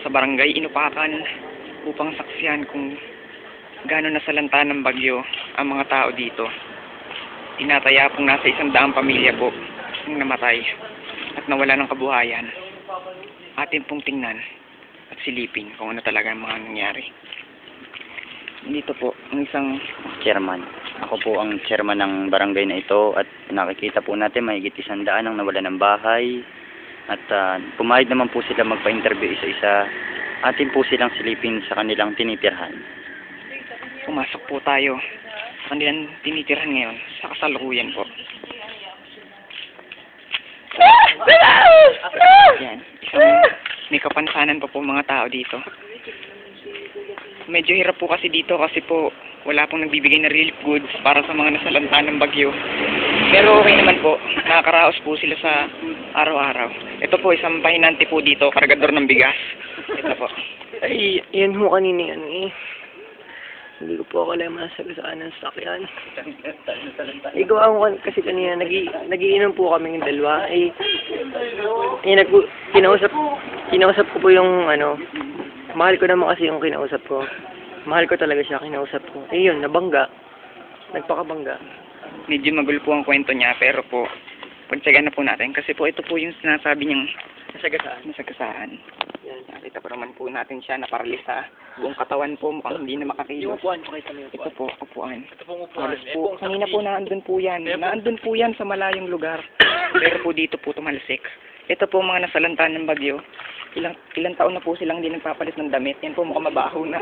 sa barangay Inupakan upang saksiyan kung gaano nasalanta ng bagyo ang mga tao dito. Tinataya pong nasa 100 pamilya po ang namatay at nawala ng kabuhayan. Atin pong tingnan at silipin kung ano talaga ang mga nangyari. Dito po ang isang Chairman. Ako po ang chairman ng barangay na ito at nakikita po natin mahigit 100 ang nawala ng bahay at pumayag naman po sila magpa-interview isa-isa. Atin po silang silipin sa kanilang tinitirhan. pumasok po tayo sa kanilang tinitirhan ngayon sa kasalukuyan po. Yan, isang may kapansanan pa po mga tao dito. Medyo hirap po kasi dito kasi po wala pong nagbibigay na relief goods para sa mga nasalanta ng bagyo. Pero okay naman po, nakakaraos po sila sa araw-araw. Ito po, isang pahinante po dito, kargador ng bigas. Ito po. Ay, yan ho kanina yan eh. Hindi ko po ako alam masagasaan ng sakyan. Ikaw ako kasi kanina, nagiinom po kami ng dalawa. Kinausap ko po yung mahal ko naman kasi yung kinausap ko. Mahal ko talaga siya, kinausap ko. Yun, nabangga. Nagpakabangga. Medyo magulo po ang kwento niya, pero po, pagtsagaan na po natin. Kasi po, ito po yung sinasabi niyang nasagasaan. Yan. Nakita po naman po natin siya, naparalisa. Buong katawan po, mukhang hindi na makakilos. Ito po, upuan. Ito pong Halos po, kanina po naandun po yan. Naandun po yan sa malayong lugar. Pero po dito po tumalsik. Ito po mga nasalanta ng bagyo. Ilang taon na po silang hindi nagpapalit ng damit. Yan po mukhang mabaho na.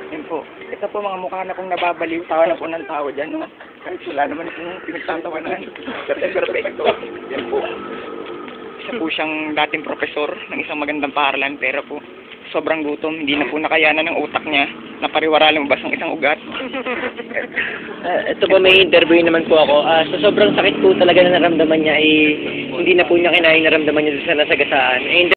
Yan po. Ito po mga mukha na pong nababaliw. Tawa na po ng tao dyan. No? Kahit wala naman pong pinagtatawanan. Perfecto. Yan po. Isa po siyang dating profesor ng isang magandang paaralan. Pero po, sobrang gutom. Hindi na po nakayanan ng utak niya. Napariwara lumabas ng isang ugat. Ito po, may interview naman po ako. Sa sobrang sakit po talaga na naramdaman niya, hindi na po niya kinayang naramdaman niya sa nasagasaan.